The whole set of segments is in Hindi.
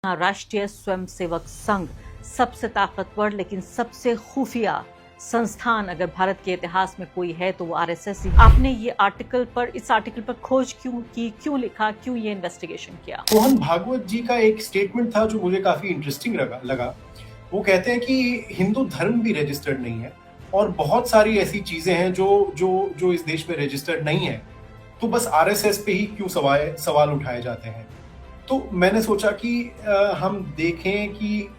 राष्ट्रीय स्वयंसेवक संघ सबसे ताकतवर लेकिन सबसे खुफिया संस्थान अगर भारत के इतिहास में कोई है तो वो आरएसएस ही। आपने इस आर्टिकल पर खोज क्यों की, क्यों लिखा, क्यों ये इन्वेस्टिगेशन किया? मोहन भागवत जी का एक स्टेटमेंट था जो मुझे काफी इंटरेस्टिंग लगा। वो कहते हैं कि हिंदू धर्म भी रजिस्टर्ड नहीं है और बहुत सारी ऐसी चीजें हैं जो जो जो इस देश में रजिस्टर्ड नहीं है, तो बस आरएसएस पे ही क्यों सवाल उठाए जाते हैं। तो मैंने सोचा कि हम देखें कि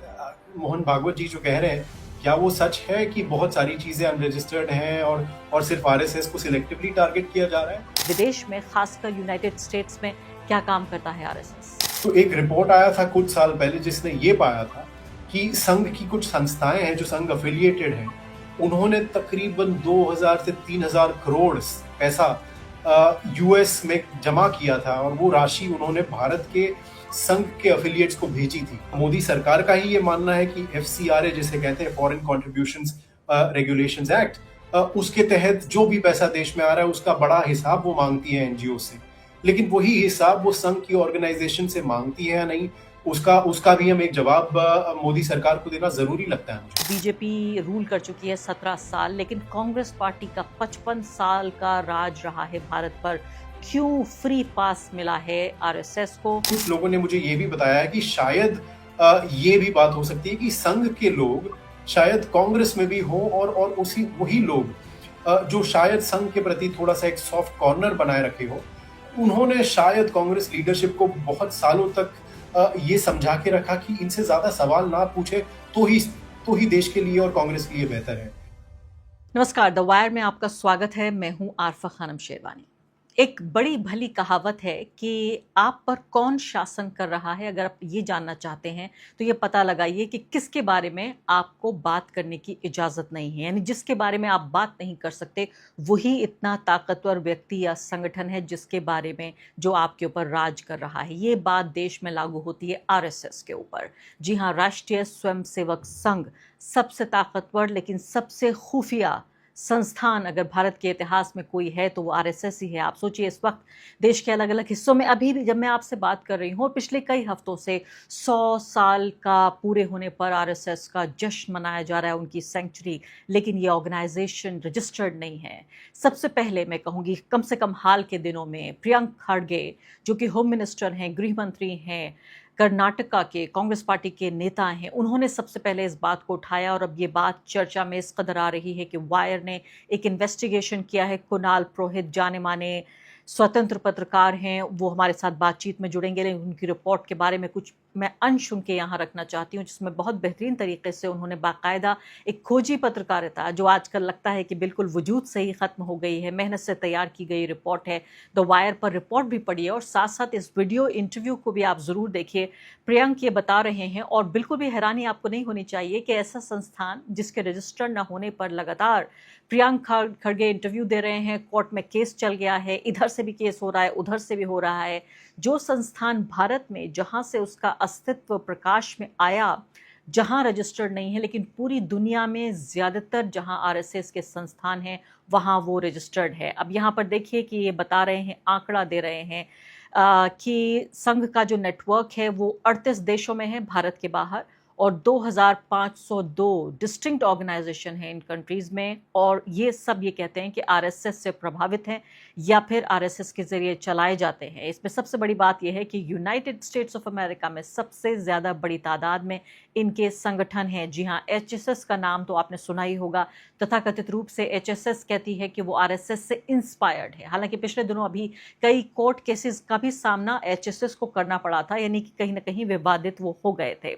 मोहन भागवत जी जो कह रहे हैं, क्या वो सच है कि बहुत सारी चीजें अनरजिस्टर्ड हैं और सिर्फ आरएसएस को सिलेक्टिवली टारगेट किया जा रहा है। विदेश में, खासकर यूनाइटेड स्टेट्स में क्या काम करता है आरएसएस? तो एक रिपोर्ट आया था कुछ साल पहले जिसने ये पाया था कि संघ की कुछ संस्थाएं हैं जो संघ एफिलिएटेड हैं, उन्होंने तकरीबन 2000 से 3000 करोड़ पैसा यूएस में जमा किया था और वो राशि उन्होंने भारत के संघ के एफिलिएट्स को भेजी थी। मोदी सरकार का ही ये मानना है कि एफसीआरए जिसे कहते हैं फॉरेन कॉन्ट्रीब्यूशंस रेगुलेशंस एक्ट, उसके तहत जो भी पैसा देश में आ रहा है उसका बड़ा हिसाब वो मांगती है एनजीओ से, लेकिन वही हिसाब वो संघ की ऑर्गेनाइजेशन से मांगती है या नहीं, उसका भी हम एक जवाब मोदी सरकार को देना जरूरी लगता है मुझे। बीजेपी रूल कर चुकी है 17 साल, लेकिन कांग्रेस पार्टी का 55 साल का राज रहा है भारत पर। क्यों फ्री पास मिला है आरएसएस को? कुछ लोगों ने मुझे ये भी बताया है कि शायद ये भी बात हो सकती है कि संघ के लोग शायद कांग्रेस में भी हो और वही लोग जो शायद संघ के प्रति थोड़ा सा एक सॉफ्ट कॉर्नर बनाए रखे हो, उन्होंने शायद कांग्रेस लीडरशिप को बहुत सालों तक ये समझा के रखा कि इनसे ज्यादा सवाल ना पूछे तो ही देश के लिए और कांग्रेस के लिए बेहतर है। नमस्कार, द वायर में आपका स्वागत है। मैं हूं आरफा खानम शेरवानी। एक बड़ी भली कहावत है कि आप पर कौन शासन कर रहा है। अगर आप ये जानना चाहते हैं तो ये पता लगाइए कि किसके बारे में आपको बात करने की इजाज़त नहीं है, यानी जिसके बारे में आप बात नहीं कर सकते वही इतना ताकतवर व्यक्ति या संगठन है जिसके बारे में जो आपके ऊपर राज कर रहा है। ये बात देश में लागू होती है आरएसएस के ऊपर। जी हाँ, राष्ट्रीय स्वयंसेवक संघ सबसे ताकतवर लेकिन सबसे खुफिया संस्थान अगर भारत के इतिहास में कोई है तो वो आरएसएस ही है। आप सोचिए, इस वक्त देश के अलग अलग हिस्सों में अभी भी जब मैं आपसे बात कर रही हूँ, पिछले कई हफ्तों से 100 साल का पूरे होने पर आरएसएस का जश्न मनाया जा रहा है, उनकी सेंचुरी, लेकिन ये ऑर्गेनाइजेशन रजिस्टर्ड नहीं है। सबसे पहले मैं कहूँगी, कम से कम हाल के दिनों में प्रियंक खड़गे जो कि होम मिनिस्टर हैं, गृह मंत्री हैं, कर्नाटका के कांग्रेस पार्टी के नेता हैं, उन्होंने सबसे पहले इस बात को उठाया और अब ये बात चर्चा में इस कदर आ रही है कि वायर ने एक इन्वेस्टिगेशन किया है। कुणाल पुरोहित जाने माने स्वतंत्र पत्रकार हैं, वो हमारे साथ बातचीत में जुड़ेंगे, लेकिन उनकी रिपोर्ट के बारे में कुछ मैं अंश उनके यहाँ रखना चाहती हूँ, जिसमें बहुत बेहतरीन तरीके से उन्होंने बाकायदा एक खोजी पत्रकारिता जो आजकल लगता है कि बिल्कुल वजूद से ही ख़त्म हो गई है, मेहनत से तैयार की गई रिपोर्ट है। द वायर पर रिपोर्ट भी पढ़िए और साथ साथ इस वीडियो इंटरव्यू को भी आप ज़रूर देखिए। प्रियंक ये बता रहे हैं और बिल्कुल भी हैरानी आपको नहीं होनी चाहिए कि ऐसा संस्थान जिसके रजिस्टर न होने पर लगातार प्रियंक खड़गे इंटरव्यू दे रहे हैं, कोर्ट में केस चल गया है, इधर से भी केस हो रहा है, उधर से भी हो रहा है। जो संस्थान भारत में जहां से उसका अस्तित्व प्रकाश में आया, जहां रजिस्टर्ड नहीं है, लेकिन पूरी दुनिया में ज़्यादातर जहां आरएसएस के संस्थान हैं वहां वो रजिस्टर्ड है। अब यहाँ पर देखिए कि ये बता रहे हैं, आंकड़ा दे रहे हैं कि संघ का जो नेटवर्क है वो 38 देशों में है भारत के बाहर, और 2502 डिस्टिंक्ट ऑर्गेनाइजेशन है इन कंट्रीज में, और ये सब ये कहते हैं कि आरएसएस से प्रभावित हैं या फिर आरएसएस के जरिए चलाए जाते हैं। इसमें सबसे बड़ी बात यह है कि यूनाइटेड स्टेट्स ऑफ अमेरिका में सबसे ज़्यादा बड़ी तादाद में इनके संगठन हैं। जी हाँ, एचएसएस का नाम तो आपने सुना ही होगा। तथाकथित रूप से एचएसएस कहती है कि वो आरएसएस से इंस्पायर्ड है। हालांकि पिछले दिनों अभी कई कोर्ट केसेस का भी सामना एचएसएस को करना पड़ा था, यानी कि कहीं ना कहीं विवादित वो हो गए थे।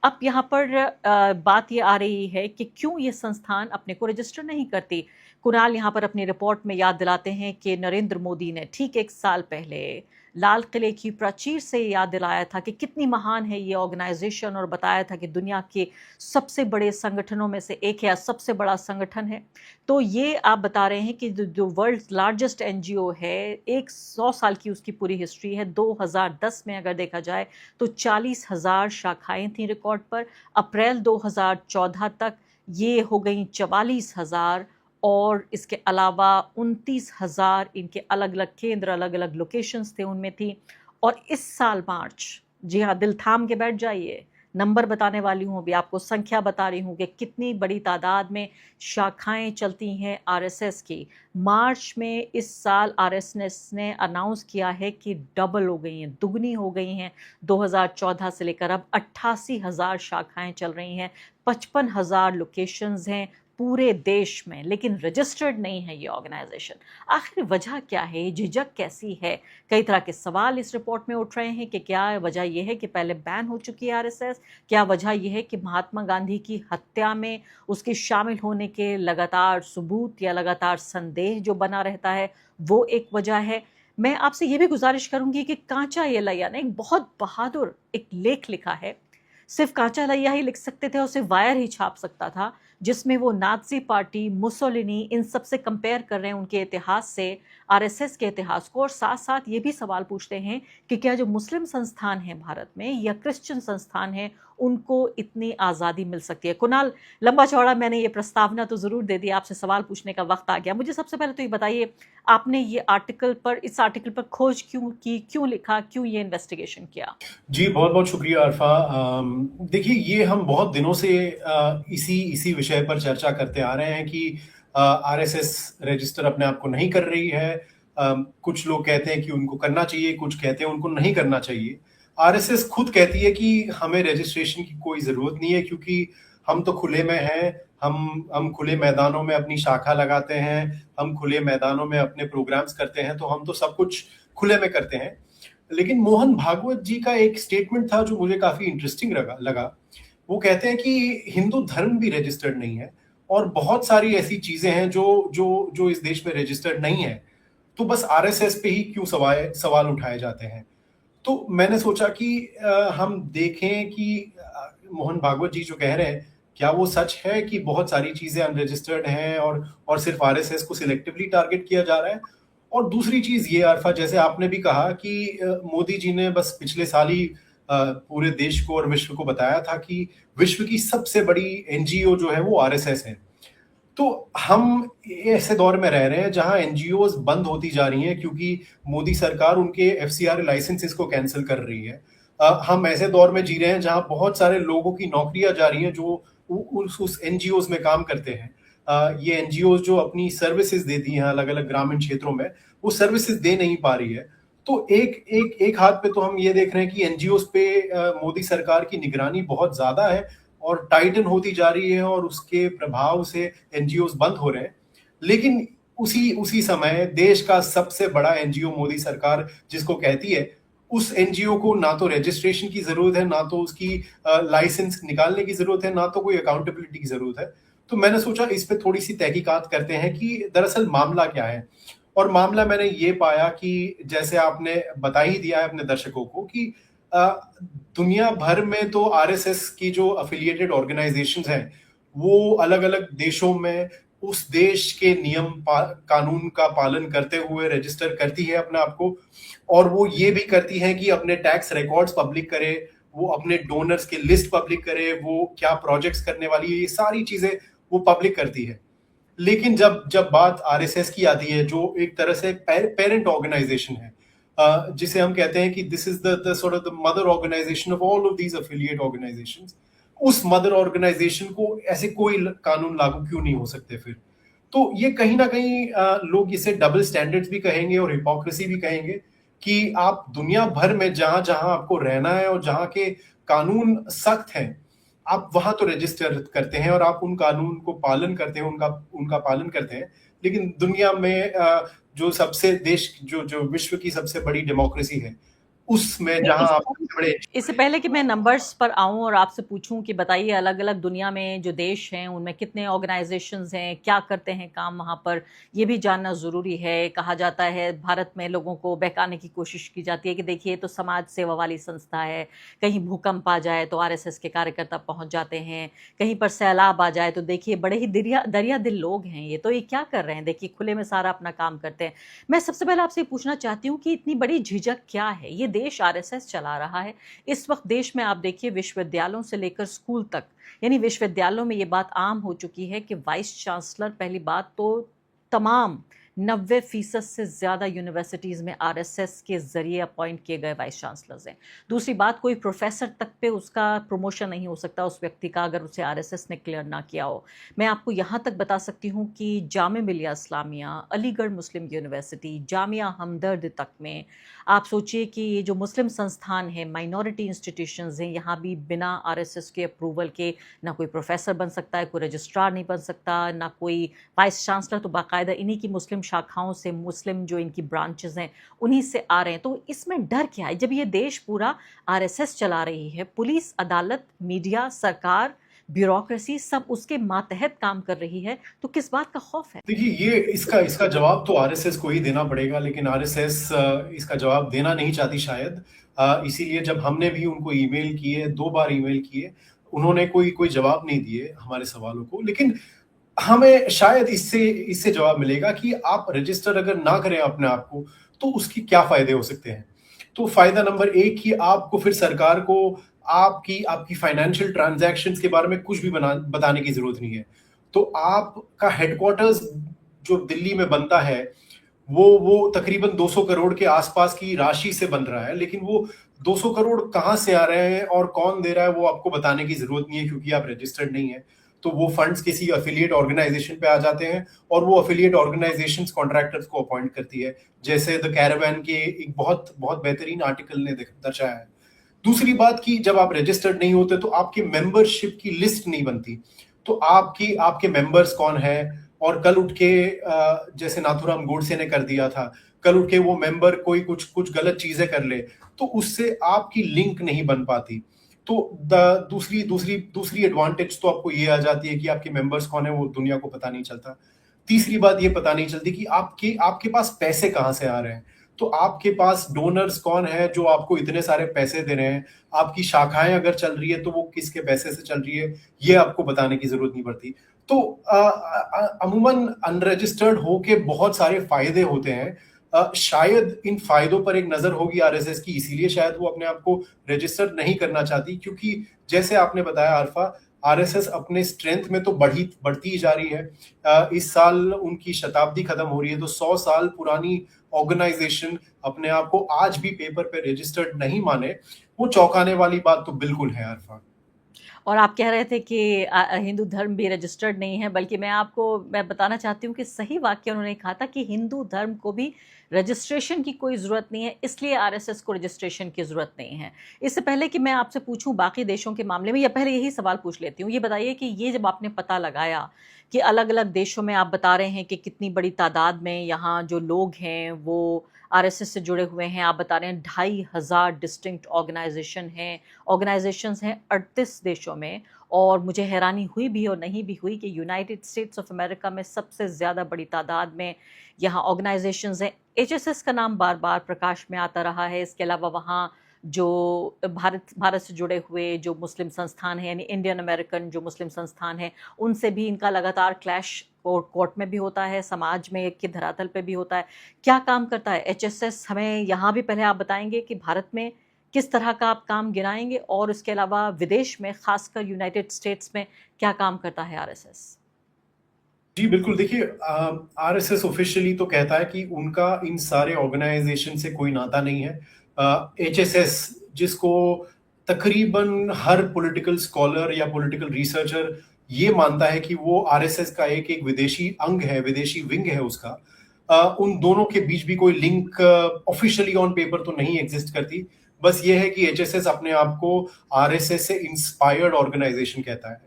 अब यहाँ पर बात ये आ रही है कि क्यों ये संस्थान अपने को रजिस्टर नहीं करती। कुणाल यहाँ पर अपनी रिपोर्ट में याद दिलाते हैं कि नरेंद्र मोदी ने ठीक 1 साल पहले लाल किले की प्राचीर से याद दिलाया था कि कितनी महान है ये ऑर्गेनाइजेशन, और बताया था कि दुनिया के सबसे बड़े संगठनों में से एक है या सबसे बड़ा संगठन है। तो ये आप बता रहे हैं कि जो वर्ल्ड लार्जेस्ट एनजीओ है, 100 साल की उसकी पूरी हिस्ट्री है। 2010 में अगर देखा जाए तो 40,000 शाखाएं थी रिकॉर्ड पर। अप्रैल 2014 तक ये हो गई 44,000, और इसके अलावा 29,000 इनके अलग अलग केंद्र, अलग अलग लोकेशंस थे उनमें थी। और इस साल मार्च जी हाँ, दिल थाम के बैठ जाइए। नंबर बताने वाली हूँ, अभी आपको संख्या बता रही हूँ कि कितनी बड़ी तादाद में शाखाएँ चलती हैं आरएसएस की। मार्च में इस साल आरएसएस ने अनाउंस किया है कि डबल हो गई हैं, दुगनी हो गई हैं। 2014 से लेकर अब 88,000 शाखाएँ चल रही हैं, 55,000 लोकेशंस हैं पूरे देश में, लेकिन रजिस्टर्ड नहीं है ये ऑर्गेनाइज़ेशन। आखिर वजह क्या है? ये झिझक कैसी है? कई तरह के सवाल इस रिपोर्ट में उठ रहे हैं कि क्या वजह यह है कि पहले बैन हो चुकी है आरएसएस? क्या वजह यह है कि महात्मा गांधी की हत्या में उसके शामिल होने के लगातार सबूत या लगातार संदेह जो बना रहता है, वो एक वजह है? मैं आपसे ये भी गुजारिश करूंगी कि कांचा येलैया ने एक बहुत बहादुर एक लेख लिखा है। सिर्फ कांचा येलैया ही लिख सकते थे और सिर्फ वायर ही छाप सकता था, जिसमें वो नाज़ी पार्टी, मुसोलिनी, इन सब से कंपेयर कर रहे हैं उनके इतिहास से, आरएसएस के इतिहास को, और साथ-साथ ये भी सवाल पूछते हैं कि क्या जो मुस्लिम संस्थान हैं भारत में या क्रिश्चियन संस्थान हैं, उनको इतनी आज़ादी मिल सकती है? कुणाल, लंबा-चौड़ा मैंने ये प्रस्तावना तो ज़रूर दे दी, आपसे सवाल पूछने का वक़्त आ गया। मुझे सबसे पहले तो ये बताइए, आपने ये इस आर्टिकल पर खोज क्यों की, क्यों लिखा, क्यों ये इन्वेस्टिगेशन किया? जी, बहुत-बहुत शुक्रिया अरफ़ा। देखिए, ये हम बहुत दिनों से इसी इसी विषय पर चर्चा करते आ रहे हैं कि आरएसएस रजिस्टर अपने आप को नहीं कर रही है। कुछ लोग कहते हैं कि उनको करना चाहिए, कुछ कहते हैं उनको नहीं करना चाहिए। आरएसएस खुद कहती है कि हमें रजिस्ट्रेशन की कोई ज़रूरत नहीं है, क्योंकि हम तो खुले में हैं, हम खुले मैदानों में अपनी शाखा लगाते हैं, हम खुले मैदानों में अपने प्रोग्राम्स करते हैं, तो हम तो सब कुछ खुले में करते हैं। लेकिन मोहन भागवत जी का एक स्टेटमेंट था जो मुझे काफी इंटरेस्टिंग लगा। वो कहते हैं कि हिंदू धर्म भी रजिस्टर्ड नहीं है, और बहुत सारी ऐसी चीजें हैं जो जो जो इस देश में रजिस्टर्ड नहीं है, तो बस आरएसएस पे ही क्यों सवाल सवाल उठाए जाते हैं। तो मैंने सोचा कि हम देखें कि मोहन भागवत जी जो कह रहे हैं, क्या वो सच है कि बहुत सारी चीजें अनरजिस्टर्ड हैं और सिर्फ आरएसएस को सिलेक्टिवली टारगेट किया जा रहा है। और दूसरी चीज ये अरफा, जैसे आपने भी कहा कि मोदी जी ने बस पिछले साल ही पूरे देश को और विश्व को बताया था कि विश्व की सबसे बड़ी एनजीओ जो है वो आरएसएस है। तो हम ऐसे दौर में रह रहे हैं जहां एनजीओज बंद होती जा रही हैं, क्योंकि मोदी सरकार उनके एफसीआर लाइसेंसेस को कैंसिल कर रही है। हम ऐसे दौर में जी रहे हैं जहां बहुत सारे लोगों की नौकरियां जा रही हैं जो उस एनजीओज में काम करते हैं। ये एनजीओ जो अपनी सर्विसेज देती हैं अलग अलग ग्रामीण क्षेत्रों में, वो सर्विसेज दे नहीं पा रही है। तो एक हाथ पे तो हम ये देख रहे हैं कि एनजीओ पे मोदी सरकार की निगरानी बहुत ज्यादा है और टाइटन होती जा रही है, और उसके प्रभाव से एनजीओ बंद हो रहे हैं। लेकिन उसी उसी समय देश का सबसे बड़ा एनजीओ मोदी सरकार जिसको कहती है, उस एनजीओ को ना तो रजिस्ट्रेशन की जरूरत है, ना तो उसकी लाइसेंस निकालने की जरूरत है, ना तो कोई अकाउंटेबिलिटी की जरूरत है। तो मैंने सोचा इस पे थोड़ी सी तहकीकात करते हैं कि दरअसल मामला क्या है। और मामला मैंने ये पाया कि जैसे आपने बता ही दिया है अपने दर्शकों को कि दुनिया भर में तो आरएसएस की जो अफिलिएटेड ऑर्गेनाइजेशंस हैं, वो अलग अलग देशों में उस देश के नियम कानून का पालन करते हुए रजिस्टर करती है अपने आप को, और वो ये भी करती है कि अपने टैक्स रिकॉर्ड्स पब्लिक करे, वो अपने डोनर्स की लिस्ट पब्लिक करे, वो क्या प्रोजेक्ट्स करने वाली है, ये सारी चीजें वो पब्लिक करती है। लेकिन जब जब बात आरएसएस की आती है, जो एक तरह से पेरेंट ऑर्गेनाइजेशन है, जिसे हम कहते हैं कि this is the sort of the mother organisation of all of these affiliate organisations, उस मदर ऑर्गेनाइजेशन को ऐसे कोई कानून लागू क्यों नहीं हो सकते फिर? तो ये कहीं ना कहीं लोग इसे डबल स्टैंडर्ड्स भी कहेंगे और हिपोक्रेसी भी कहेंगे कि आप दुनिया भर में जहां जहां आपको रहना है और जहां के कानून सख्त हैं, आप वहां तो रजिस्टर करते हैं और आप उन कानून को पालन करते हैं, उनका उनका पालन करते हैं। लेकिन दुनिया में जो सबसे देश जो विश्व की सबसे बड़ी डेमोक्रेसी है, उसमें नहीं, जहां आप सबसे बड़े इससे पहले कि मैं नंबर्स पर आऊं और आपसे पूछूं कि बताइए अलग अलग दुनिया में जो देश हैं उनमें कितने ऑर्गेनाइजेशंस हैं, क्या करते हैं काम वहां पर, ये भी जानना ज़रूरी है। कहा जाता है भारत में लोगों को बहकाने की कोशिश की जाती है कि देखिए तो समाज सेवा वाली संस्था है, कहीं भूकंप आ जाए तो आरएसएस के कार्यकर्ता पहुंच जाते हैं, कहीं पर सैलाब आ जाए तो देखिए बड़े ही दरिया दिल लोग हैं, ये तो ये क्या कर रहे हैं, देखिए खुले में सारा अपना काम करते हैं। मैं सबसे पहले आपसे पूछना चाहती हूँ कि इतनी बड़ी झिझक क्या है? ये देश आरएसएस चला रहा है। इस वक्त देश में आप देखिए विश्वविद्यालयों से लेकर स्कूल तक, यानी विश्वविद्यालयों में ये बात आम हो चुकी है कि वाइस चांसलर, पहली बात तो तमाम 90% से ज़्यादा यूनिवर्सिटीज़ में आरएसएस के ज़रिए अपॉइंट किए गए वाइस चांसलर्स हैं। दूसरी बात, कोई प्रोफेसर तक पे उसका प्रमोशन नहीं हो सकता उस व्यक्ति का अगर उसे आरएसएस ने क्लियर ना किया हो। मैं आपको यहाँ तक बता सकती हूँ कि जामिया मिलिया इस्लामिया, अलीगढ़ मुस्लिम यूनिवर्सिटी, जामिया हमदर्द तक में आप सोचिए कि ये जो मुस्लिम संस्थान हैं, माइनॉरिटी इंस्टीट्यूशंस हैं, यहाँ भी बिना आरएसएस के अप्रूवल के ना कोई प्रोफेसर बन सकता है, कोई रजिस्ट्रार नहीं बन सकता, ना कोई वाइस चांसलर। तो बाकायदा इन्हीं की मुस्लिम शाखाओं से, मुस्लिम जो इनकी ब्रांचेस हैं उन्हीं से आ रहे हैं। तो इसमें डर क्या है जब ये देश पूरा आरएसएस चला रही है, पुलिस, अदालत, मीडिया, सरकार, ब्यूरोक्रेसी सब उसके मातहत काम कर रही है, तो किस बात का खौफ है? देखिए, ये इसका इसका जवाब तो आरएसएस को ही देना पड़ेगा, लेकिन आरएसएस इसका जवाब देना नहीं चाहती शायद। इसीलिए जब हमने भी उनको ईमेल किए, 2 बार ईमेल किए, उन्होंने कोई जवाब नहीं दिए हमारे सवालों को। लेकिन हमें शायद इससे जवाब मिलेगा कि आप रजिस्टर अगर ना करें अपने आप को, तो उसके क्या फ़ायदे हो सकते हैं। तो फ़ायदा नंबर 1 कि आपको फिर सरकार को आपकी फाइनेंशियल ट्रांज़ैक्शंस के बारे में कुछ भी बताने की ज़रूरत नहीं है। तो आपका हेडक्वार्टर्स जो दिल्ली में बनता है, वो तकरीबन 200 करोड़ के आसपास की राशि से बन रहा है, लेकिन वो 200 करोड़ कहाँ से आ रहे हैं और कौन दे रहा है, वो आपको बताने की ज़रूरत नहीं है, क्योंकि आप रजिस्टर्ड नहीं है। तो वो फंड्स किसी एफिलिएट ऑर्गेनाइजेशन पे आ जाते हैं और वो एफिलिएट ऑर्गेनाइजेशंस कॉन्ट्रैक्टर्स को अपॉइंट करती है, जैसे द कैरावैन के एक बहुत बहुत बेहतरीन आर्टिकल ने दर्शाया है। दूसरी बात कि जब आप रजिस्टर्ड नहीं होते तो आपके मेंबरशिप की लिस्ट नहीं बनती। तो आपके मेंबर्स कौन है, और कल उठ के जैसे नाथूराम गोडसे ने कर दिया था, कल उठ के वो मेंबर कोई कुछ गलत चीजें कर ले, तो उससे आपकी लिंक नहीं बन पाती। तो दूसरी एडवांटेज तो आपको ये आ जाती है कि आपके मेंबर्स कौन है वो दुनिया को पता नहीं चलता। तीसरी बात ये पता नहीं चलती कि आपके पास पैसे कहाँ से आ रहे हैं। तो आपके पास डोनर्स कौन है जो आपको इतने सारे पैसे दे रहे हैं, आपकी शाखाएं अगर चल रही है तो वो किसके पैसे से चल रही है, ये आपको बताने की जरूरत नहीं पड़ती। तो अमूमन अनरजिस्टर्ड होके बहुत सारे फायदे होते हैं। शायद इन फायदों पर एक नजर होगी आरएसएस की, इसीलिए शायद वो अपने आप को रजिस्टर नहीं करना चाहती, क्योंकि जैसे आपने बताया आरफा, आरएसएस अपने स्ट्रेंथ में तो बढ़ती ही जा रही है। इस साल उनकी शताब्दी खत्म हो रही है, तो 100 साल पुरानी ऑर्गेनाइजेशन अपने आप को आज भी पेपर पे रजिस्टर्ड नहीं माने, वो चौंकाने वाली बात तो बिल्कुल है आरफा। और आप कह रहे थे कि हिंदू धर्म भी रजिस्टर्ड नहीं है, बल्कि मैं बताना चाहती हूँ कि सही वाक्य उन्होंने कहा था कि हिंदू धर्म को भी रजिस्ट्रेशन की कोई ज़रूरत नहीं है, इसलिए आरएसएस को रजिस्ट्रेशन की ज़रूरत नहीं है। इससे पहले कि मैं आपसे पूछूं बाकी देशों के मामले में, या पहले यही सवाल पूछ लेती हूँ, ये बताइए कि ये जब आपने पता लगाया कि अलग अलग देशों में आप बता रहे हैं कि कितनी बड़ी तादाद में यहाँ जो लोग हैं वो आरएसएस से जुड़े हुए हैं, आप बता रहे हैं 2500 डिस्टिंक्ट ऑर्गेनाइजेशंस हैं 38 देशों में, और मुझे हैरानी हुई भी और नहीं भी हुई कि यूनाइटेड स्टेट्स ऑफ अमेरिका में सबसे ज़्यादा बड़ी तादाद में यहाँ ऑर्गेनाइजेशंस हैं। एचएसएस का नाम बार बार प्रकाश में आता रहा है। इसके अलावा वहाँ जो भारत से जुड़े हुए जो मुस्लिम संस्थान हैं, यानी इंडियन अमेरिकन जो मुस्लिम संस्थान हैं, उनसे भी इनका लगातार क्लैश कोर्ट में भी होता है, समाज में की धरातल पे भी होता है। क्या काम करता है एचएसएस? हमें यहाँ भी पहले आप बताएंगे कि भारत में किस तरह का आप काम गिनाएंगे, और इसके अलावा विदेश में, खासकर यूनाइटेड स्टेट्स में क्या काम करता है आरएसएस? जी बिल्कुल, देखिए, आरएसएस ऑफिशियली तो कहता है कि उनका इन सारे ऑर्गेनाइजेशन से कोई नाता नहीं है। एचएसएस, जिसको तकरीबन हर पॉलिटिकल स्कॉलर या पॉलिटिकल रिसर्चर ये मानता है कि वो आरएसएस का एक विदेशी अंग है, विदेशी विंग है उसका, उन दोनों के बीच भी कोई लिंक ऑफिशियली ऑन पेपर तो नहीं एग्जिस्ट करती। बस ये है कि एचएसएस अपने आप को आरएसएस से इंस्पायर्ड ऑर्गेनाइजेशन कहता है।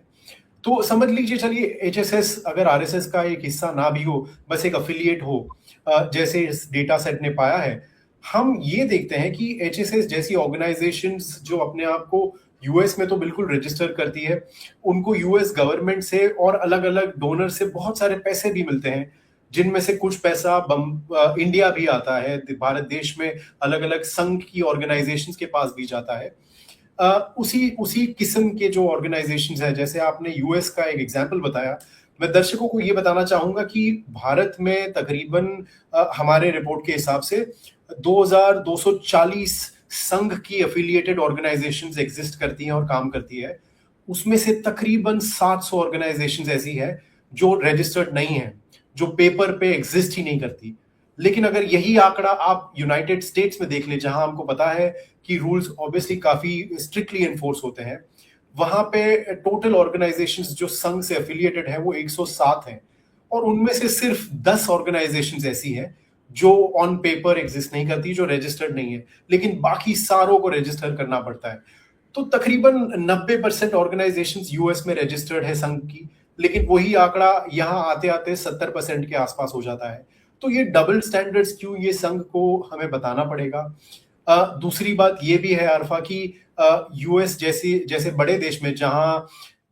तो समझ लीजिए, चलिए, एचएसएस अगर आरएसएस का एक हिस्सा ना भी हो, बस एक अफिलिएट हो, जैसे इस डेटा सेट ने पाया है, हम ये देखते हैं कि एचएसएस जैसी ऑर्गेनाइजेशंस जो अपने आप को यूएस में तो बिल्कुल रजिस्टर करती है, उनको यूएस गवर्नमेंट से और अलग अलग डोनर से बहुत सारे पैसे भी मिलते हैं, जिनमें से कुछ पैसा इंडिया भी आता है, भारत देश में अलग अलग संघ की ऑर्गेनाइजेशंस के पास भी जाता है। उसी किस्म के जो ऑर्गेनाइजेशंस हैं, जैसे आपने यूएस का एक एग्जांपल बताया, मैं दर्शकों को ये बताना चाहूंगा कि भारत में तकरीबन हमारे रिपोर्ट के हिसाब से 2240 संघ की एफिलिएटेड ऑर्गेनाइजेशंस एग्जिस्ट करती हैं और काम करती है। उसमें से तकरीबन 700 ऑर्गेनाइजेशंस ऐसी है जो रजिस्टर्ड नहीं है, जो पेपर पे एग्जिस्ट ही नहीं करती। लेकिन अगर यही आंकड़ा आप यूनाइटेड स्टेट्स में देख ले, जहां हमको पता है कि रूल्स ऑब्वियसली काफी स्ट्रिक्टली एनफोर्स होते हैं, वहां पे टोटल ऑर्गेनाइजेशंस जो संघ से एफिलिएटेड है वो 107 हैं, और उनमें से सिर्फ 10 ऑर्गेनाइजेशंस ऐसी हैं जो ऑन पेपर एग्जिस्ट नहीं करती, जो रजिस्टर्ड नहीं है, लेकिन बाकी सारों को रजिस्टर करना पड़ता है। तो तकरीबन 90% ऑर्गेनाइजेशंस यूएस में रजिस्टर्ड है संघ की, लेकिन वही आंकड़ा यहाँ आते आते 70% के आसपास हो जाता है। तो ये डबल स्टैंडर्ड्स क्यों, ये संघ को हमें बताना पड़ेगा। दूसरी बात ये भी है आरफा की यूएस जैसे बड़े देश में, जहां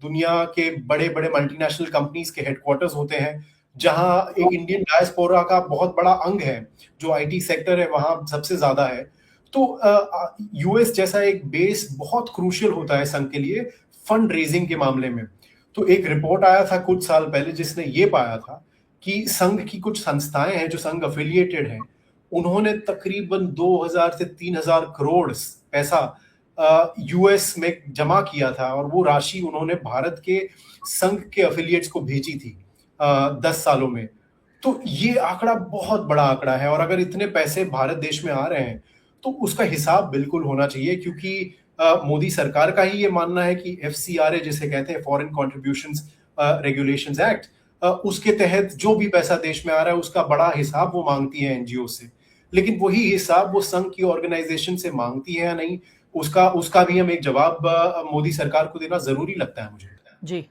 दुनिया के बड़े बड़े मल्टीनेशनल कंपनीज के हेडक्वार्टर्स होते हैं, जहां एक इंडियन डायस्पोरा का बहुत बड़ा अंग है, जो आईटी सेक्टर है वहां सबसे ज्यादा है। तो यूएस जैसा एक बेस बहुत क्रूशियल होता है संघ के लिए फंड रेजिंग के मामले में। तो एक रिपोर्ट आया था कुछ साल पहले जिसने ये पाया था कि संघ की कुछ संस्थाएं हैं जो संघ एफिलिएटेड हैं, उन्होंने तकरीबन 2000 से 3000 करोड़ पैसा यूएस में जमा किया था, और वो राशि उन्होंने भारत के संघ के एफिलिएट्स को भेजी थी 10 सालों में। तो ये आंकड़ा बहुत बड़ा आंकड़ा है, और अगर इतने पैसे भारत देश में आ रहे हैं तो उसका हिसाब बिल्कुल होना चाहिए, क्योंकि मोदी सरकार का ही ये मानना है कि एफसीआरए जिसे कहते हैं, फॉरेन कॉन्ट्रीब्यूशंस रेगुलेशंस एक्ट, उसके तहत जो भी पैसा देश में आ रहा है उसका बड़ा हिसाब वो मांगती है एनजीओ से। लेकिन वही हिसाब वो संघ की ऑर्गेनाइजेशन से मांगती है या नहीं, उसका भी हम एक जवाब मोदी सरकार को देना जरूरी लगता है मुझे। जी।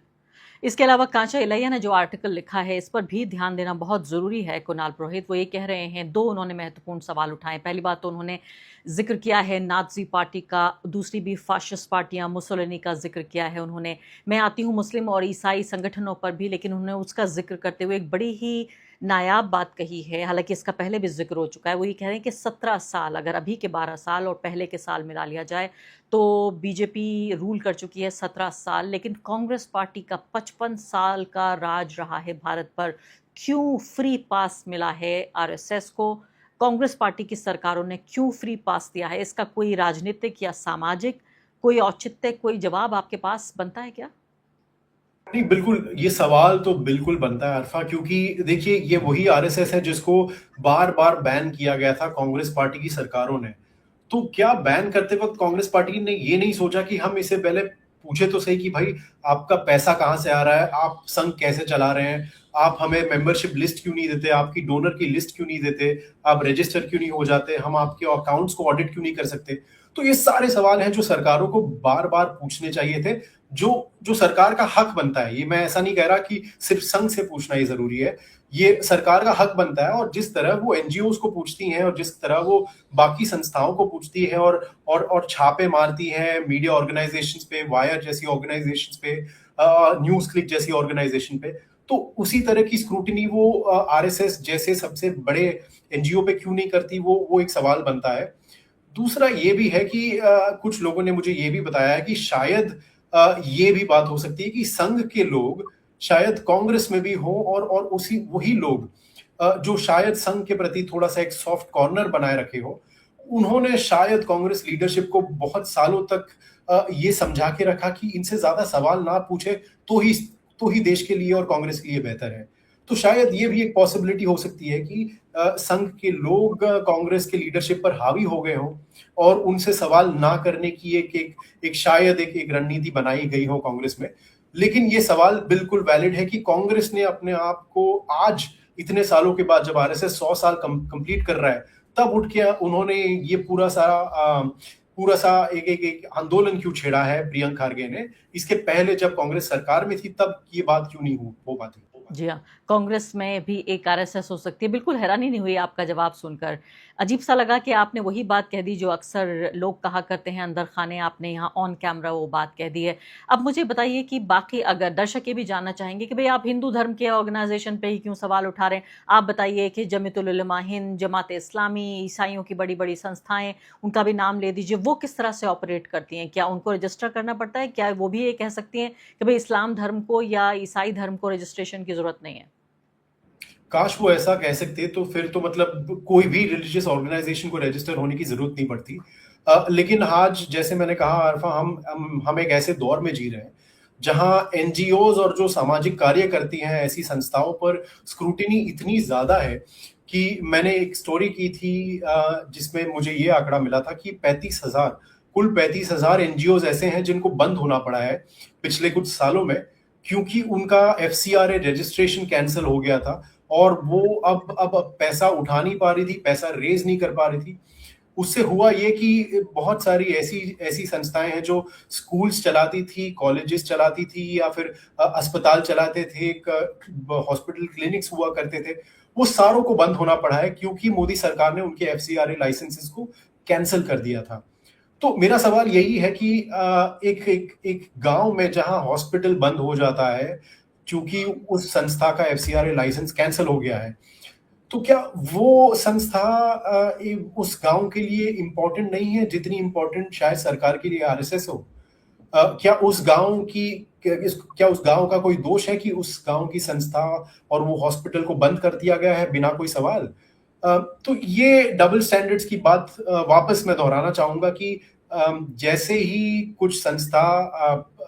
इसके अलावा कांचा इलैया ने जो आर्टिकल लिखा है, इस पर भी ध्यान देना बहुत ज़रूरी है। कुणाल पुरोहित वो ये कह रहे हैं, दो उन्होंने महत्वपूर्ण सवाल उठाए। पहली बात तो उन्होंने जिक्र किया है नाज़ी पार्टी का, दूसरी भी फाशिस्ट पार्टियां, मुसोलिनी का जिक्र किया है उन्होंने। मैं आती हूँ मुस्लिम और ईसाई संगठनों पर भी, लेकिन उन्होंने उसका जिक्र करते हुए एक बड़ी ही नायाब बात कही है, हालांकि इसका पहले भी जिक्र हो चुका है। वो ये कह रहे हैं कि 17 साल, अगर अभी के 12 साल और पहले के साल मिला लिया जाए तो बीजेपी रूल कर चुकी है 17 साल, लेकिन कांग्रेस पार्टी का 55 साल का राज रहा है भारत पर। क्यों फ्री पास मिला है आरएसएस को? कांग्रेस पार्टी की सरकारों ने क्यों फ्री पास दिया है? इसका कोई राजनीतिक या सामाजिक कोई औचित्य, कोई जवाब आपके पास बनता है क्या? नहीं, बिल्कुल ये सवाल तो बिल्कुल बनता है अरफा, क्योंकि देखिए ये वही आरएसएस है जिसको बार बार बैन किया गया था कांग्रेस पार्टी की सरकारों ने। तो क्या बैन करते वक्त कांग्रेस पार्टी ने ये नहीं सोचा कि हम इसे पहले पूछे तो सही कि भाई आपका पैसा कहाँ से आ रहा है, आप संघ कैसे चला रहे हैं, आप हमें मेंबरशिप लिस्ट क्यों नहीं देते, आपकी डोनर की लिस्ट क्यों नहीं देते, आप रजिस्टर क्यों नहीं हो जाते, हम आपके अकाउंट्स को ऑडिट क्यों नहीं कर सकते। तो ये सारे सवाल हैं जो सरकारों को बार बार पूछने चाहिए थे, जो जो सरकार का हक बनता है। ये मैं ऐसा नहीं कह रहा कि सिर्फ संघ से पूछना ही जरूरी है, ये सरकार का हक बनता है। और जिस तरह वो एनजीओज को पूछती हैं और जिस तरह वो बाकी संस्थाओं को पूछती है और छापे मारती है मीडिया ऑर्गेनाइजेशंस पे, वायर जैसी ऑर्गेनाइजेशंस पे, न्यूज क्लिक जैसी ऑर्गेनाइजेशन पे, तो उसी तरह की स्क्रूटिनी वो आरएसएस जैसे सबसे बड़े एनजीओ पे क्यों नहीं करती, वो एक सवाल बनता है। दूसरा ये भी है कि कुछ लोगों ने मुझे ये भी बताया है कि शायद ये भी बात हो सकती है कि संघ के लोग शायद कांग्रेस में भी हो, और उसी वही लोग जो शायद संघ के प्रति थोड़ा सा एक सॉफ्ट कॉर्नर बनाए रखे हो, उन्होंने शायद कांग्रेस लीडरशिप को बहुत सालों तक ये समझा के रखा कि इनसे ज्यादा सवाल ना पूछे तो ही देश के लिए और कांग्रेस के लिए बेहतर है। तो शायद ये भी एक पॉसिबिलिटी हो सकती है कि संघ के लोग कांग्रेस के लीडरशिप पर हावी हो गए हों और उनसे सवाल ना करने की एक शायद एक रणनीति बनाई गई हो कांग्रेस में। लेकिन ये सवाल बिल्कुल वैलिड है कि कांग्रेस ने अपने आप को आज इतने सालों के बाद, जब आरएसएस 100 साल कंप्लीट कर रहा है, तब उठ के उन्होंने ये पूरा सा एक आंदोलन क्यों छेड़ा है प्रियंका खारगे ने। इसके पहले जब कांग्रेस सरकार में थी तब ये बात क्यों नहीं हो पाती। जी हाँ, कांग्रेस में भी एक आरएसएस हो सकती है। बिल्कुल हैरानी नहीं हुई आपका जवाब सुनकर। अजीब सा लगा कि आपने वही बात कह दी जो अक्सर लोग कहा करते हैं अंदर खाने, आपने यहाँ ऑन कैमरा वो बात कह दी है। अब मुझे बताइए कि बाकी अगर दर्शक ये भी जानना चाहेंगे कि भाई आप हिंदू धर्म के ऑर्गेनाइजेशन पे ही क्यों सवाल उठा रहे हैं। आप बताइए कि जमीयतुल उलमा हिंद, जमात इस्लामी, ईसाइयों की बड़ी बड़ी संस्थाएं, उनका भी नाम ले दीजिए, वो किस तरह से ऑपरेट करती हैं? क्या उनको रजिस्टर करना पड़ता है? क्या वो भी ये कह सकती हैं कि भाई इस्लाम धर्म को या ईसाई धर्म को रजिस्ट्रेशन की जरूरत नहीं है? काश वो ऐसा कह सकते, तो फिर तो मतलब कोई भी रिलीजियस ऑर्गेनाइजेशन को रजिस्टर होने की जरूरत नहीं पड़ती। लेकिन आज जैसे मैंने कहा अरफा, हम एक ऐसे दौर में जी रहे हैं जहां एनजीओज और जो सामाजिक कार्य करती हैं ऐसी संस्थाओं पर स्क्रूटिनी इतनी ज्यादा है कि मैंने एक स्टोरी की थी जिसमें मुझे ये आंकड़ा मिला था कि 35,000 कुल 35,000 एनजीओज ऐसे हैं जिनको बंद होना पड़ा है पिछले कुछ सालों में, क्योंकि उनका एफसीआरए रजिस्ट्रेशन कैंसिल हो गया था और वो अब पैसा उठा नहीं पा रही थी, पैसा रेज नहीं कर पा रही थी। उससे हुआ ये कि बहुत सारी ऐसी ऐसी संस्थाएं हैं जो स्कूल्स चलाती थी, कॉलेजेस चलाती थी या फिर अस्पताल चलाते थे, हॉस्पिटल क्लिनिक्स हुआ करते थे, वो सारों को बंद होना पड़ा है क्योंकि मोदी सरकार ने उनके एफसीआरए लाइसेंसेस को कैंसिल कर दिया था। तो मेरा सवाल यही है कि एक एक एक गांव में जहां हॉस्पिटल बंद हो जाता है क्योंकि उस संस्था का एफसीआरए लाइसेंस कैंसिल हो गया है, तो क्या वो संस्था उस गांव के लिए इम्पोर्टेंट नहीं है जितनी इम्पोर्टेंट शायद सरकार के लिए आरएसएस हो? क्या उस गांव की क्या उस गांव का कोई दोष है कि उस गांव की संस्था और वो हॉस्पिटल को बंद कर दिया गया है बिना कोई सवाल? तो ये डबल स्टैंडर्ड्स की बात वापस मैं दोहराना चाहूंगा कि जैसे ही कुछ संस्था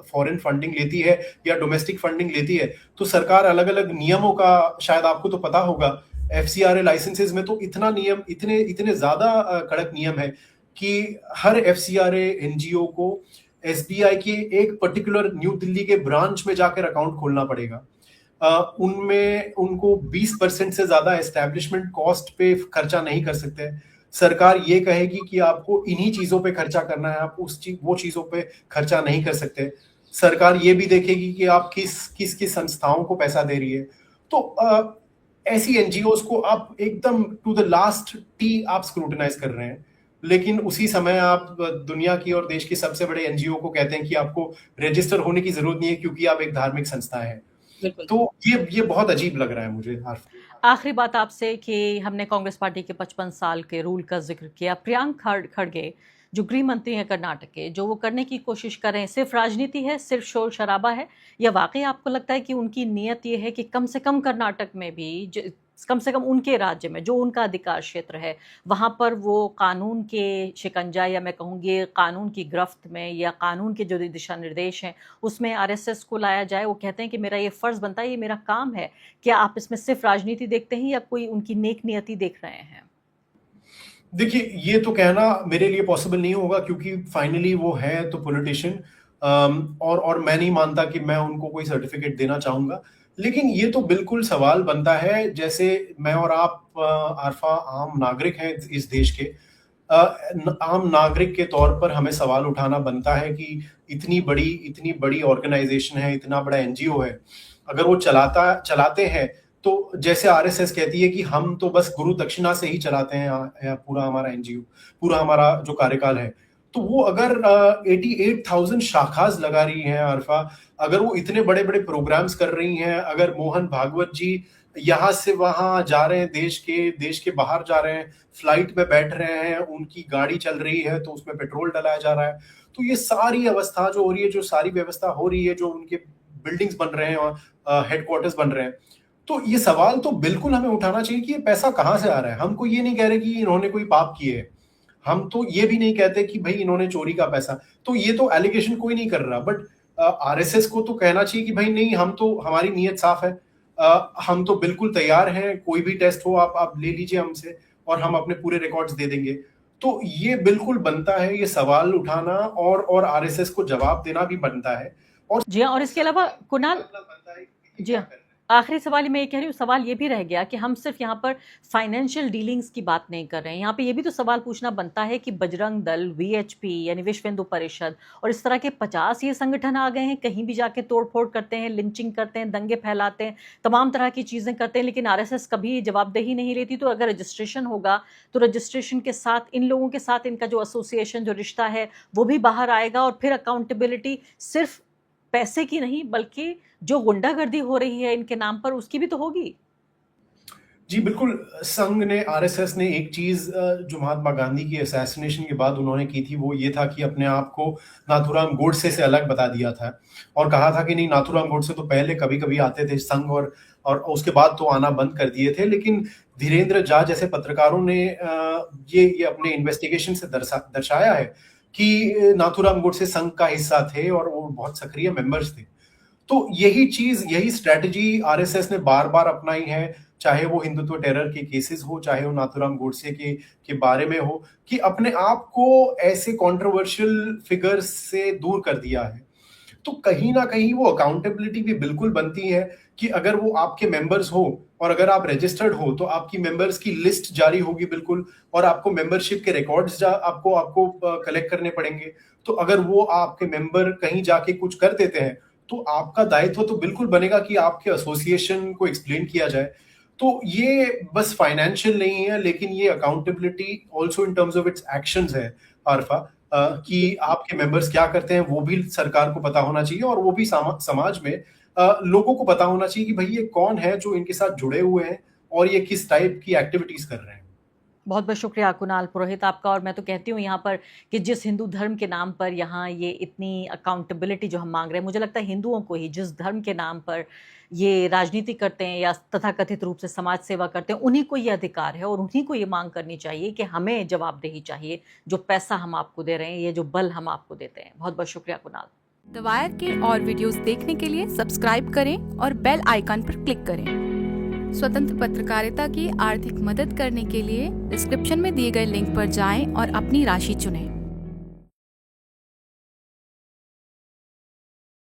फॉरेन फंडिंग लेती है या डोमेस्टिक फंडिंग लेती है तो सरकार अलग अलग नियमों का, शायद आपको तो पता होगा, एफसीआरए लाइसेंसेस में तो इतना नियम, इतने इतने ज्यादा कड़क नियम है कि हर एफसीआरए एनजीओ को एसबीआई के एक पर्टिकुलर न्यू दिल्ली के ब्रांच में जाकर अकाउंट खोलना पड़ेगा। उनमें उनको 20% से ज्यादा एस्टेब्लिशमेंट कॉस्ट पे खर्चा नहीं कर सकते। सरकार ये कहेगी कि आपको इन्हीं चीजों पे खर्चा करना है, आप वो चीजों पे खर्चा नहीं कर सकते। सरकार ये भी देखेगी कि आप किस संस्थाओं को पैसा दे रही है। तो ऐसी एनजीओज को आप एकदम टू द लास्ट टी आप स्क्रूटिनाइज कर रहे हैं, लेकिन उसी समय आप दुनिया की और देश के सबसे बड़े एनजीओ को कहते हैं कि आपको रजिस्टर होने की जरूरत नहीं है क्योंकि आप एक धार्मिक संस्था है। तो ये बहुत अजीब लग रहा है मुझे। आखिरी बात आपसे कि हमने कांग्रेस पार्टी के 55 साल के रूल का जिक्र किया। प्रियंक खड़गे जो गृह मंत्री हैं कर्नाटक के, जो वो करने की कोशिश कर रहे हैं, सिर्फ राजनीति है, सिर्फ शोर शराबा है, या वाकई आपको लगता है कि उनकी नीयत ये है कि कम से कम कर्नाटक में भी, कम से कम उनके राज्य में जो उनका अधिकार क्षेत्र है, वहाँ पर वो कानून के शिकंजा, या मैं कहूँगी कानून की गिरफ्त में, या कानून के जो दिशा निर्देश हैं उसमें आरएसएस को लाया जाए? वो कहते हैं कि मेरा ये फ़र्ज़ बनता है, ये मेरा काम है। क्या आप इसमें सिर्फ राजनीति देखते हैं या कोई उनकी नेक नियति देख रहे हैं? देखिए, ये तो कहना मेरे लिए पॉसिबल नहीं होगा क्योंकि फाइनली वो है तो पॉलिटिशियन, और मैं नहीं मानता कि मैं उनको कोई सर्टिफिकेट देना चाहूंगा। लेकिन ये तो बिल्कुल सवाल बनता है, जैसे मैं और आप आरफा आम नागरिक हैं इस देश के, आम नागरिक के तौर पर हमें सवाल उठाना बनता है कि इतनी बड़ी ऑर्गेनाइजेशन है, इतना बड़ा एनजीओ है, अगर वो चलाते हैं तो जैसे आरएसएस कहती है कि हम तो बस गुरु दक्षिणा से ही चलाते हैं पूरा हमारा एनजीओ, पूरा हमारा जो कार्यकाल है, तो वो अगर 88,000 शाखाज लगा रही हैं अरफा, अगर वो इतने बड़े बड़े प्रोग्राम्स कर रही हैं, अगर मोहन भागवत जी यहाँ से वहां जा रहे हैं, देश के बाहर जा रहे हैं, फ्लाइट में बैठ रहे हैं, उनकी गाड़ी चल रही है तो उसमें पेट्रोल डलाया जा रहा है, तो ये सारी अवस्था जो हो रही है, जो सारी व्यवस्था हो रही है, जो उनके बिल्डिंग्स बन रहे हैं और हेडक्वार्टर्स बन रहे हैं, तो ये सवाल तो बिल्कुल हमें उठाना चाहिए कि ये पैसा कहाँ से आ रहा है। हमको ये नहीं कह रहे कि इन्होंने कोई पाप किए है, हम तो ये भी नहीं कहते कि भाई इन्होंने चोरी का पैसा, तो ये तो एलिगेशन कोई नहीं कर रहा, बट आरएसएस को तो कहना चाहिए कि भाई नहीं, हम तो, हमारी नीयत साफ है, हम तो बिल्कुल तैयार हैं, कोई भी टेस्ट हो आप ले लीजिए हमसे और हम अपने पूरे रिकॉर्ड्स दे देंगे। तो ये बिल्कुल बनता है, ये सवाल उठाना और आरएसएस को जवाब देना भी बनता है। और जी हाँ, और इसके अलावा कुणाल, जी हाँ, आखिरी सवाल मैं ये कह रही हूँ, सवाल ये भी रह गया कि हम सिर्फ यहाँ पर फाइनेंशियल डीलिंग्स की बात नहीं कर रहे हैं, यहाँ पे ये भी तो सवाल पूछना बनता है कि बजरंग दल, वीएचपी यानी विश्व हिंदू परिषद और इस तरह के 50 ये संगठन आ गए हैं, कहीं भी जाके तोड़फोड़ करते हैं, लिंचिंग करते हैं, दंगे फैलाते हैं, तमाम तरह की चीज़ें करते हैं, लेकिन आरएसएस कभी जवाबदेही नहीं लेती। तो अगर रजिस्ट्रेशन होगा तो रजिस्ट्रेशन के साथ इन लोगों के साथ इनका जो एसोसिएशन, जो रिश्ता है, वो भी बाहर आएगा, और फिर अकाउंटेबिलिटी सिर्फ पैसे की नहीं बल्कि जो गुंडागर्दी हो रही है इनके नाम पर उसकी भी तो होगी। जी बिल्कुल, संघ ने, आरएसएस ने एक चीज जो महात्मा गांधी की असैसिनेशन के बाद उन्होंने की थी वो ये था कि अपने आप को नाथूराम गोडसे से अलग बता दिया था और कहा था कि नहीं, नाथूराम गोडसे तो पहले कभी कभी आते थे संघ और उसके बाद तो आना बंद कर दिए थे। लेकिन धीरेन्द्र झा जैसे पत्रकारों ने ये अपने इन्वेस्टिगेशन से दर्शाया है कि नाथूराम गोडसे संघ का हिस्सा थे और वो बहुत सक्रिय मेंबर्स थे। तो यही स्ट्रेटजी आरएसएस ने बार बार अपनाई है, चाहे वो हिंदुत्व टेरर के केसेस हो, चाहे वो नाथुराम गोडसे के बारे में हो, कि अपने आप को ऐसे कंट्रोवर्शियल फिगर्स से दूर कर दिया है। तो कहीं ना कहीं वो अकाउंटेबिलिटी भी बिल्कुल बनती है कि अगर वो आपके मेंबर्स हो और अगर आप रजिस्टर्ड हो तो आपकी मेंबर्स की लिस्ट जारी होगी बिल्कुल, और आपको मेंबरशिप के रिकॉर्ड्स आपको आपको कलेक्ट करने पड़ेंगे। तो अगर वो आपके मेंबर कहीं जाके कुछ कर देते हैं तो आपका दायित्व तो बिल्कुल बनेगा कि आपके एसोसिएशन को एक्सप्लेन किया जाए। तो ये बस फाइनेंशियल नहीं है, लेकिन ये accountability also in terms of its actions है आरफा, कि आपके मेंबर्स क्या करते हैं वो भी सरकार को पता होना चाहिए, और वो भी समाज में लोगों को पता होना चाहिए कि भाई ये कौन है जो इनके साथ जुड़े हुए हैं और ये किस टाइप की एक्टिविटीज कर रहे हैं। बहुत बहुत शुक्रिया कुणाल पुरोहित आपका। और मैं तो कहती हूँ यहाँ पर कि जिस हिंदू धर्म के नाम पर यहाँ ये इतनी अकाउंटेबिलिटी जो हम मांग रहे हैं, मुझे लगता है हिंदुओं को ही, जिस धर्म के नाम पर ये राजनीति करते हैं या तथाकथित रूप से समाज सेवा करते हैं, उन्हीं को ये अधिकार है और उन्हीं को ये मांग करनी चाहिए कि हमें जवाबदेही चाहिए। जो पैसा हम आपको दे रहे हैं, ये जो बल हम आपको देते हैं। बहुत बहुत शुक्रिया कुणाल। द वायर के और वीडियोस देखने के लिए सब्सक्राइब करें और बेल आइकन पर क्लिक करें। स्वतंत्र पत्रकारिता की आर्थिक मदद करने के लिए डिस्क्रिप्शन में दिए गए लिंक पर जाएं और अपनी राशि चुनें।